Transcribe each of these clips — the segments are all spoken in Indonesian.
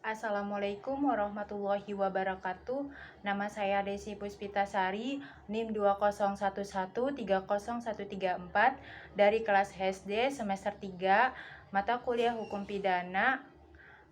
Assalamualaikum warahmatullahi wabarakatuh. Nama saya Desi Puspitasari, NIM 2011301334 dari kelas SD semester 3, mata kuliah Hukum Pidana,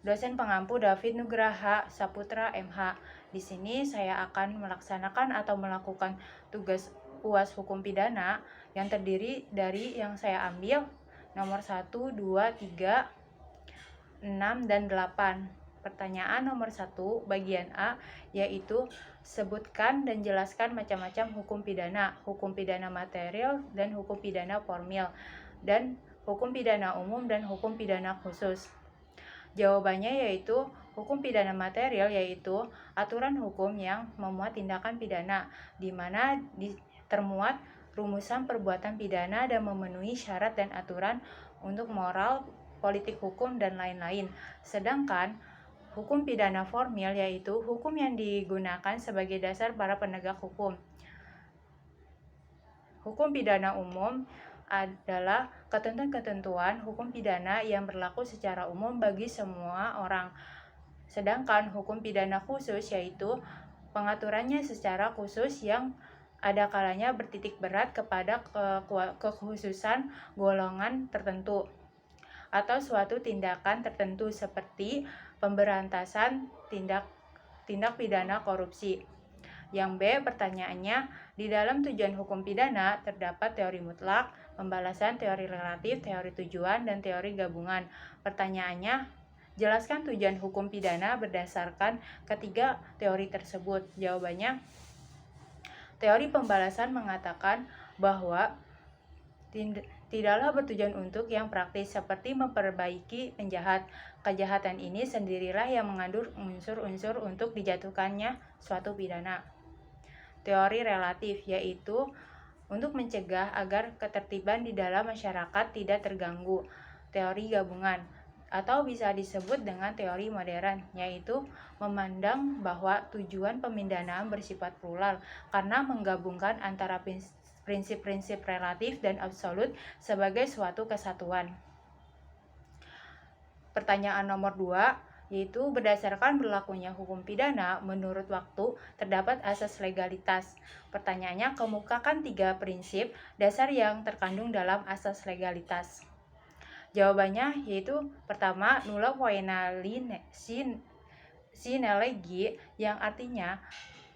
dosen pengampu David Nugraha Saputra MH. Di sini saya akan melaksanakan atau melakukan tugas UAS Hukum Pidana yang terdiri dari yang saya ambil nomor 1, 2, 3, 6, dan 8. Pertanyaan nomor 1, bagian A, yaitu sebutkan dan jelaskan macam-macam hukum pidana material dan hukum pidana formil, dan hukum pidana umum dan hukum pidana khusus. Jawabannya yaitu hukum pidana material yaitu aturan hukum yang memuat tindakan pidana, di mana termuat rumusan perbuatan pidana dan memenuhi syarat dan aturan untuk moral, politik hukum, dan lain-lain. Sedangkan hukum pidana formil yaitu hukum yang digunakan sebagai dasar para penegak hukum. Hukum pidana umum adalah ketentuan-ketentuan hukum pidana yang berlaku secara umum bagi semua orang. Sedangkan hukum pidana khusus yaitu pengaturannya secara khusus yang ada kalanya bertitik berat kepada kekhususan golongan tertentu atau suatu tindakan tertentu seperti pemberantasan tindak pidana korupsi. Yang B, pertanyaannya, di dalam tujuan hukum pidana terdapat teori mutlak, pembalasan, teori relatif, teori tujuan, dan teori gabungan. Pertanyaannya, jelaskan tujuan hukum pidana berdasarkan ketiga teori tersebut. Jawabannya, teori pembalasan mengatakan bahwa tidaklah bertujuan untuk yang praktis seperti memperbaiki penjahat. Kejahatan ini sendirilah yang mengandung unsur-unsur untuk dijatuhkannya suatu pidana. Teori relatif yaitu untuk mencegah agar ketertiban di dalam masyarakat tidak terganggu. Teori gabungan atau bisa disebut dengan teori modern, yaitu memandang bahwa tujuan pemindanaan bersifat plural karena menggabungkan antara prinsip-prinsip relatif dan absolut sebagai suatu kesatuan. Pertanyaan nomor 2, yaitu berdasarkan berlakunya hukum pidana menurut waktu terdapat asas legalitas. Pertanyaannya, kemukakan 3 prinsip dasar yang terkandung dalam asas legalitas. Jawabannya yaitu pertama, nulla poena sine lege, yang artinya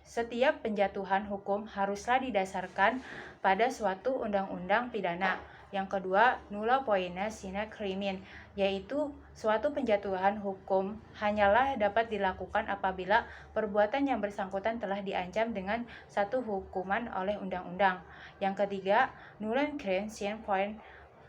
setiap penjatuhan hukum haruslah didasarkan pada suatu undang-undang pidana. Yang kedua, nulla poena sine crimen, yaitu suatu penjatuhan hukum hanyalah dapat dilakukan apabila perbuatan yang bersangkutan telah diancam dengan satu hukuman oleh undang-undang. Yang ketiga, nulla crime sine point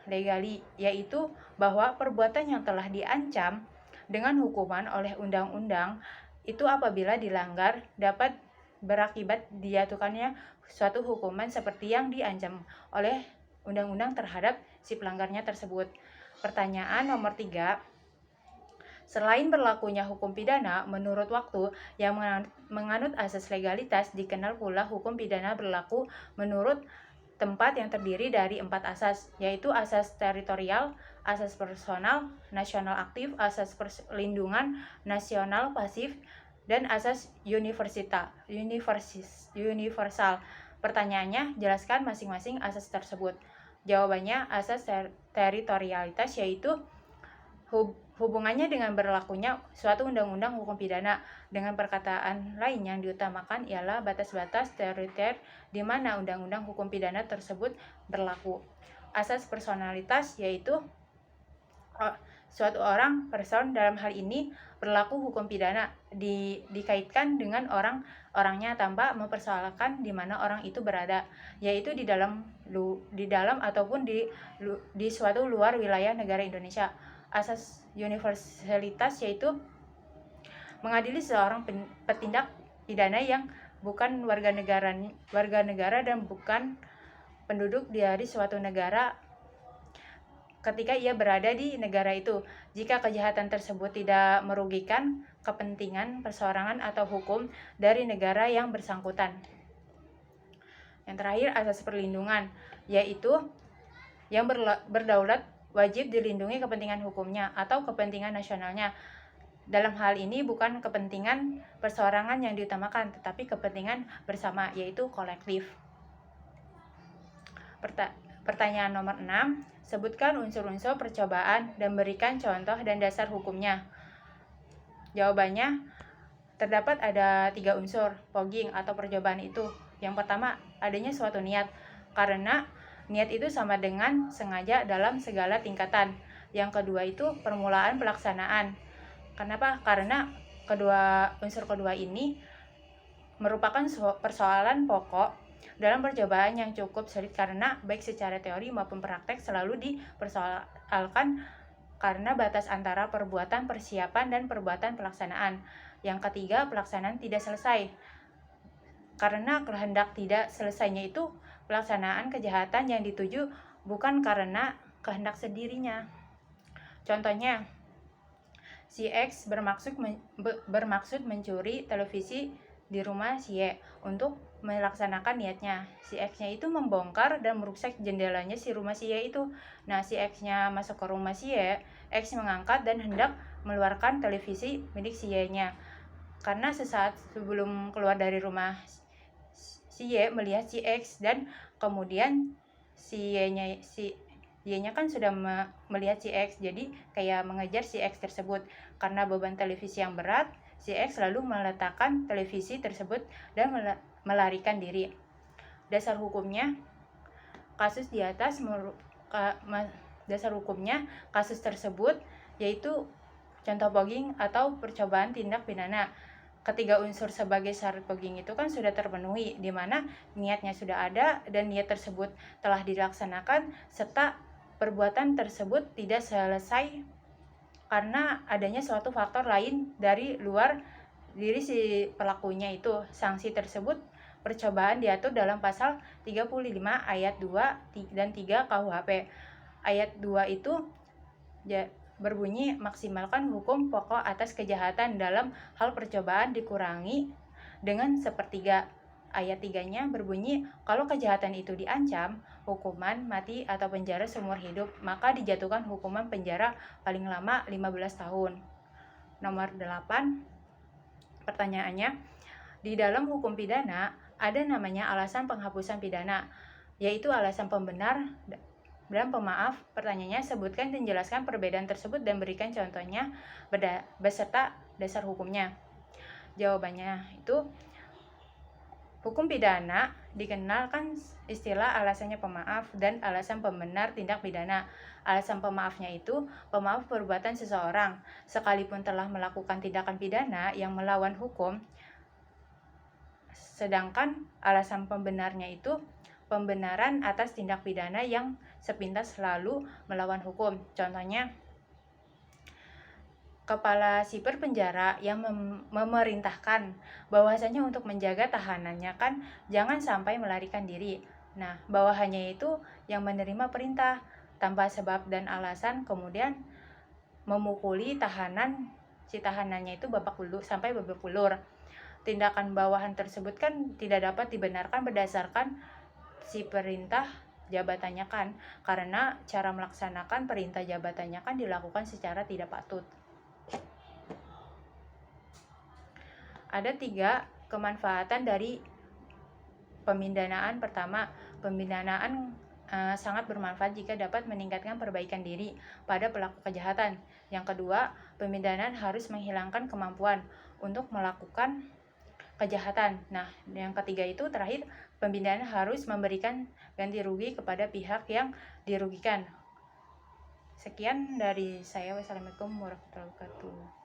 legali, yaitu bahwa perbuatan yang telah diancam dengan hukuman oleh undang-undang itu apabila dilanggar dapat berakibat dijatuhkannya suatu hukuman seperti yang diancam oleh undang-undang terhadap si pelanggarnya tersebut. Pertanyaan nomor 3, selain berlakunya hukum pidana menurut waktu yang menganut asas legalitas, dikenal pula hukum pidana berlaku menurut tempat yang terdiri dari 4 asas, yaitu asas teritorial, asas personal, nasional aktif, asas perlindungan nasional pasif, dan asas universal. Pertanyaannya, jelaskan masing-masing asas tersebut. Jawabannya, asas teritorialitas yaitu hubungannya dengan berlakunya suatu undang-undang hukum pidana. Dengan perkataan lain, yang diutamakan ialah batas-batas teritorial di mana undang-undang hukum pidana tersebut berlaku. Asas personalitas yaitu suatu orang, person, dalam hal ini berlaku hukum pidana dikaitkan dengan orangnya tanpa mempersoalkan di mana orang itu berada, yaitu di dalam ataupun di suatu luar wilayah negara Indonesia. Asas universalitas yaitu mengadili seorang petindak pidana yang bukan warga negara dan bukan penduduk dari suatu negara ketika ia berada di negara itu, jika kejahatan tersebut tidak merugikan kepentingan perseorangan atau hukum dari negara yang bersangkutan. Yang terakhir, asas perlindungan, yaitu yang berdaulat wajib dilindungi kepentingan hukumnya atau kepentingan nasionalnya. Dalam hal ini bukan kepentingan perseorangan yang diutamakan, tetapi kepentingan bersama, yaitu kolektif. Pertanyaan nomor 6, sebutkan unsur-unsur percobaan dan berikan contoh dan dasar hukumnya. Jawabannya, terdapat ada 3 unsur fogging atau percobaan itu. Yang pertama, adanya suatu niat, karena niat itu sama dengan sengaja dalam segala tingkatan. Yang kedua itu permulaan pelaksanaan. Kenapa? Karena unsur kedua ini merupakan persoalan pokok dalam percobaan yang cukup sulit, karena baik secara teori maupun praktek selalu dipersoalkan karena batas antara perbuatan persiapan dan perbuatan pelaksanaan. Yang ketiga, pelaksanaan tidak selesai. Karena kehendak tidak selesainya itu pelaksanaan kejahatan yang dituju bukan karena kehendak sendirinya. Contohnya, si X bermaksud mencuri televisi di rumah si Y untuk melaksanakan niatnya. Si X-nya itu membongkar dan merusak jendelanya si rumah si Y itu. Nah, si X-nya masuk ke rumah si Y, X mengangkat dan hendak mengeluarkan televisi milik si Y-nya. Karena sesaat sebelum keluar dari rumah si Y melihat si X, dan kemudian si Y-nya kan sudah melihat si X, jadi kayak mengejar si X tersebut. Karena beban televisi yang berat, si X lalu meletakkan televisi tersebut dan melarikan diri. Dasar hukumnya, kasus di atas dasar hukumnya kasus tersebut yaitu contoh fogging atau percobaan tindak pidana. Ketiga unsur sebagai syarat fogging itu kan sudah terpenuhi, di mana niatnya sudah ada dan niat tersebut telah dilaksanakan, serta perbuatan tersebut tidak selesai karena adanya suatu faktor lain dari luar diri si pelakunya itu. Sanksi tersebut percobaan diatur dalam pasal 35 ayat 2 dan 3 KUHP. Ayat 2 itu berbunyi maksimalkan hukum pokok atas kejahatan dalam hal percobaan dikurangi dengan sepertiga. Ayat 3-nya berbunyi, kalau kejahatan itu diancam hukuman mati atau penjara seumur hidup, maka dijatuhkan hukuman penjara paling lama 15 tahun. Nomor 8, pertanyaannya, di dalam hukum pidana ada namanya alasan penghapusan pidana, yaitu alasan pembenar dan pemaaf. Pertanyaannya, sebutkan dan jelaskan perbedaan tersebut dan berikan contohnya beserta dasar hukumnya. Jawabannya itu, hukum pidana dikenalkan istilah alasannya pemaaf dan alasan pembenar tindak pidana. Alasan pemaafnya itu pemaaf perbuatan seseorang sekalipun telah melakukan tindakan pidana yang melawan hukum. Sedangkan alasan pembenarnya itu pembenaran atas tindak pidana yang sepintas selalu melawan hukum. Contohnya, kepala sipir penjara yang memerintahkan bahwasanya untuk menjaga tahanannya kan jangan sampai melarikan diri. Nah, bawahannya itu yang menerima perintah tanpa sebab dan alasan, kemudian memukuli si tahanannya itu sampai babak belur. Tindakan bawahan tersebut kan tidak dapat dibenarkan berdasarkan si perintah jabatannya kan, karena cara melaksanakan perintah jabatannya kan dilakukan secara tidak patut. Ada 3 kemanfaatan dari pemindanaan. Pertama, pemindanaan sangat bermanfaat jika dapat meningkatkan perbaikan diri pada pelaku kejahatan. Yang kedua, pemindanaan harus menghilangkan kemampuan untuk melakukan kejahatan. Nah, yang ketiga itu terakhir, pemindanaan harus memberikan ganti rugi kepada pihak yang dirugikan. Sekian dari saya. Wassalamualaikum warahmatullahi wabarakatuh.